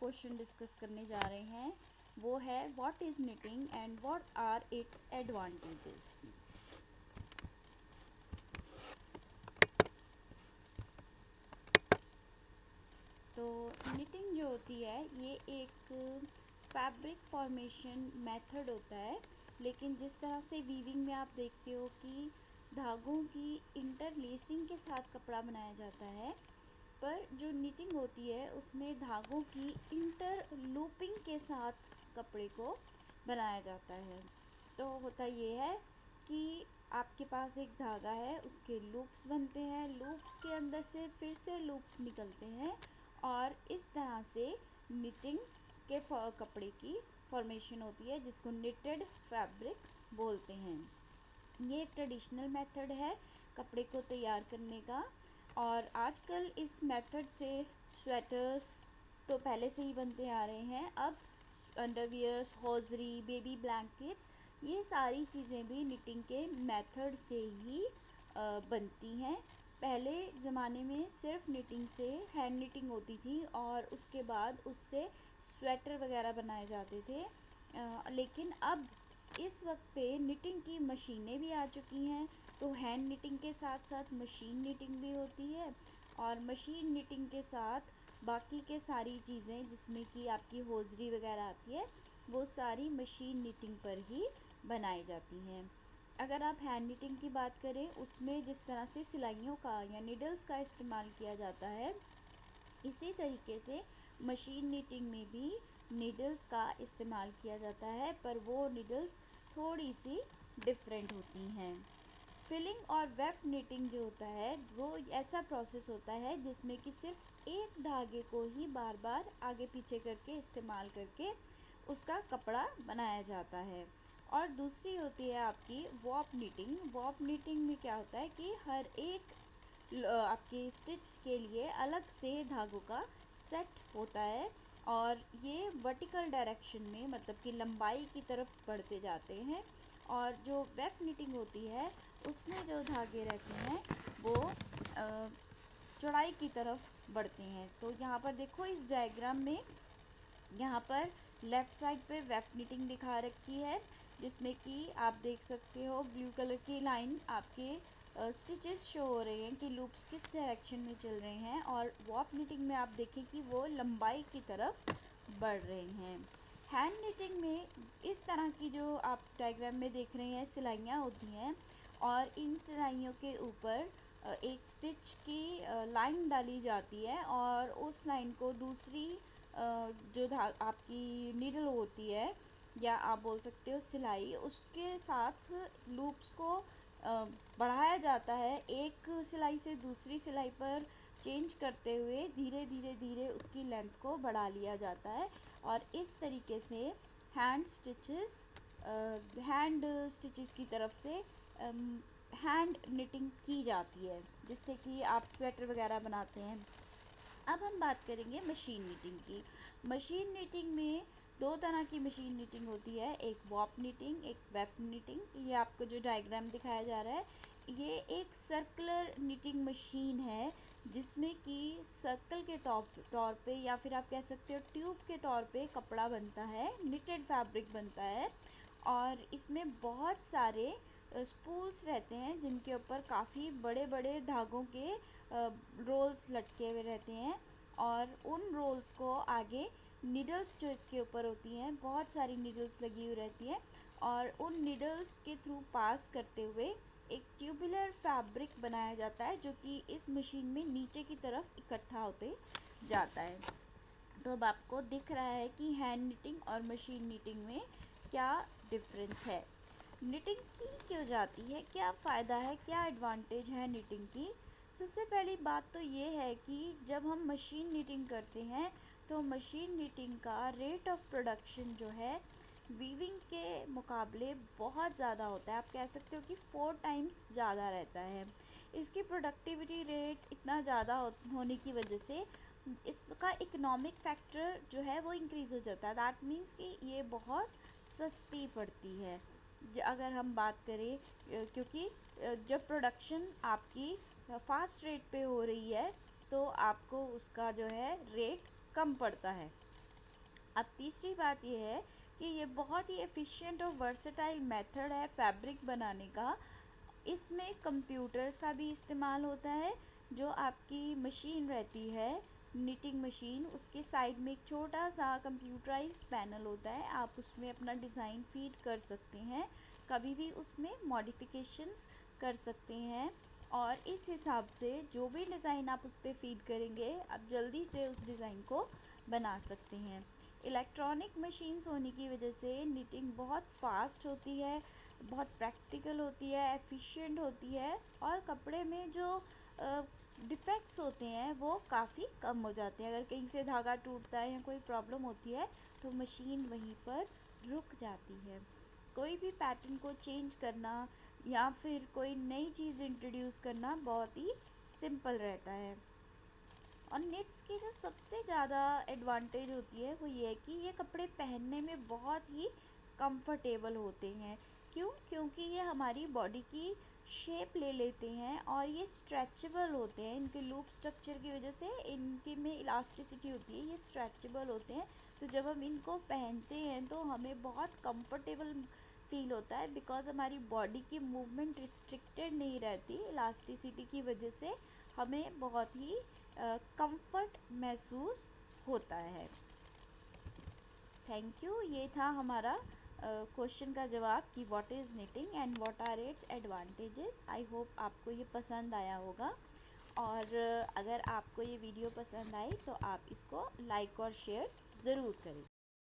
Question discuss करने जा रहे हैं वो है what is knitting and what are its advantages. तो निटिंग जो होती है ये एक फैब्रिक फॉर्मेशन मेथड होता है, लेकिन जिस तरह से वीविंग में आप देखते हो कि धागों की इंटरलेसिंग के साथ कपड़ा बनाया जाता है, पर जो निटिंग होती है उसमें धागों की इंटरलूपिंग के साथ कपड़े को बनाया जाता है। तो होता ये है कि आपके पास एक धागा है, उसके लूप्स बनते हैं, लूप्स के अंदर से फिर से लूप्स निकलते हैं और इस तरह से निटिंग के कपड़े की फॉर्मेशन होती है, जिसको निटेड फैब्रिक बोलते हैं। ये एक ट्रेडिशनल मेथड है कपड़े को तैयार करने का, और आजकल इस मेथड से स्वेटर्स तो पहले से ही बनते आ रहे हैं। अब अंडरवियर्स, हॉजरी, बेबी ब्लैंकेट्स, ये सारी चीज़ें भी निटिंग के मेथड से ही बनती हैं। पहले ज़माने में सिर्फ निटिंग से हैंड निटिंग होती थी और उसके बाद उससे स्वेटर वगैरह बनाए जाते थे, लेकिन अब इस वक्त पे निटिंग की मशीनें भी आ चुकी हैं, तो हैंड निटिंग के साथ साथ मशीन निटिंग भी होती है, और मशीन निटिंग के साथ बाकी के सारी चीज़ें जिसमें कि आपकी होजरी वगैरह आती है वो सारी मशीन निटिंग पर ही बनाई जाती हैं। अगर आप हैंड निटिंग की बात करें, उसमें जिस तरह से सिलाइयों का या निडल्स का इस्तेमाल किया जाता है, इसी तरीके से मशीन निटिंग में भी निडल्स का इस्तेमाल किया जाता है, पर वो निडल्स थोड़ी सी डिफरेंट होती हैं। फिलिंग और वेफ निटिंग जो होता है वो ऐसा प्रोसेस होता है जिसमें कि सिर्फ एक धागे को ही बार बार आगे पीछे करके इस्तेमाल करके उसका कपड़ा बनाया जाता है। और दूसरी होती है आपकी वॉप निटिंग। वॉप निटिंग में क्या होता है कि हर एक आपके स्टिच के लिए अलग से धागों का सेट होता है, और ये वर्टिकल डायरेक्शन में मतलब कि लंबाई की तरफ बढ़ते जाते हैं। और जो वेफ निटिंग होती है उसमें जो धागे रहते हैं वो चौड़ाई की तरफ बढ़ते हैं। तो यहाँ पर देखो इस डायग्राम में, यहाँ पर लेफ़्ट साइड पे वेफ निटिंग दिखा रखी है, जिसमें कि आप देख सकते हो ब्लू कलर की लाइन आपके स्टिचेस शो हो रहे हैं कि लूप्स किस डायरेक्शन में चल रहे हैं, और वॉप निटिंग में आप देखें कि वो लंबाई की तरफ बढ़ रहे हैं। हैंड निटिंग में इस तरह की जो आप डायग्राम में देख रहे हैं सिलाइयाँ होती हैं, और इन सिलाइयों के ऊपर एक स्टिच की लाइन डाली जाती है, और उस लाइन को दूसरी जो आपकी नीडल होती है या आप बोल सकते हो सिलाई, उसके साथ लूप्स को बढ़ाया जाता है, एक सिलाई से दूसरी सिलाई पर चेंज करते हुए धीरे धीरे धीरे उसकी लेंथ को बढ़ा लिया जाता है, और इस तरीके से हैंड स्टिचेस हैंड स्टिचेस की तरफ से हैंड निटिंग की जाती है, जिससे कि आप स्वेटर वगैरह बनाते हैं। अब हम बात करेंगे मशीन निटिंग की। मशीन निटिंग में दो तरह की मशीन निटिंग होती है, एक वॉप निटिंग, एक वेफ निटिंग। ये आपको जो डायग्राम दिखाया जा रहा है ये एक सर्कुलर निटिंग मशीन है, जिसमें कि सर्कल के तौर पे या फिर आप कह सकते हो ट्यूब के तौर पे कपड़ा बनता है, निटेड फैब्रिक बनता है, और इसमें बहुत सारे स्पूल्स रहते हैं जिनके ऊपर काफ़ी बड़े बड़े धागों के रोल्स लटके हुए रहते हैं, और उन रोल्स को आगे निडल्स जो इसके ऊपर होती हैं, बहुत सारी निडल्स लगी हुई रहती हैं, और उन निडल्स के थ्रू पास करते हुए एक ट्यूबुलर फैब्रिक बनाया जाता है, जो कि इस मशीन में नीचे की तरफ इकट्ठा होते जाता है। तो अब आपको दिख रहा है कि हैंड निटिंग और मशीन निटिंग में क्या डिफरेंस है, निटिंग की क्यों जाती है, क्या फ़ायदा है, क्या एडवांटेज है निटिंग की। सबसे पहली बात तो ये है कि जब हम मशीन निटिंग करते हैं तो मशीन निटिंग का रेट ऑफ प्रोडक्शन जो है वीविंग के मुकाबले बहुत ज़्यादा होता है। आप कह सकते हो कि 4 टाइम्स ज़्यादा रहता है। इसकी प्रोडक्टिविटी रेट इतना ज़्यादा होने की वजह से इसका इकोनॉमिक फैक्टर जो है वो इंक्रीज़ हो जाता है। दैट मीन्स कि ये बहुत सस्ती पड़ती है अगर हम बात करें, क्योंकि जब प्रोडक्शन आपकी फास्ट रेट पे हो रही है तो आपको उसका जो है रेट कम पड़ता है। अब तीसरी बात ये है कि ये बहुत ही एफिशिएंट और वर्सेटाइल मेथड है फैब्रिक बनाने का। इसमें कंप्यूटर्स का भी इस्तेमाल होता है। जो आपकी मशीन रहती है, निटिंग मशीन, उसके साइड में एक छोटा सा कंप्यूटराइज्ड पैनल होता है। आप उसमें अपना डिज़ाइन फीड कर सकते हैं, कभी भी उसमें मॉडिफिकेशंस कर सकते हैं, और इस हिसाब से जो भी डिज़ाइन आप उस पर फीड करेंगे, आप जल्दी से उस डिज़ाइन को बना सकते हैं। इलेक्ट्रॉनिक मशीन्स होने की वजह से निटिंग बहुत फास्ट होती है, बहुत प्रैक्टिकल होती है, एफिशिएंट होती है, और कपड़े में जो डिफ़ेक्ट्स होते हैं वो काफ़ी कम हो जाते हैं। अगर कहीं से धागा टूटता है या कोई प्रॉब्लम होती है तो मशीन वहीं पर रुक जाती है। कोई भी पैटर्न को चेंज करना या फिर कोई नई चीज़ इंट्रोड्यूस करना बहुत ही सिंपल रहता है। और निट्स की जो सबसे ज़्यादा एडवांटेज होती है वो ये है कि ये कपड़े पहनने में बहुत ही कंफर्टेबल होते हैं। क्यों? क्योंकि ये हमारी बॉडी की शेप ले लेते हैं और ये स्ट्रेचेबल होते हैं। इनके लूप स्ट्रक्चर की वजह से इनके में इलास्टिसिटी होती है, ये स्ट्रेचेबल होते हैं। तो जब हम इनको पहनते हैं तो हमें बहुत कंफर्टेबल फील होता है, बिकॉज़ हमारी बॉडी की मूवमेंट रिस्ट्रिक्टेड नहीं रहती। इलास्टिसिटी की वजह से हमें बहुत ही कंफर्ट महसूस होता है। Thank you. ये था हमारा क्वेश्चन का जवाब कि what is knitting and what are its advantages. I hope आपको ये पसंद आया होगा, और अगर आपको ये वीडियो पसंद आई तो आप इसको लाइक और शेयर ज़रूर करें।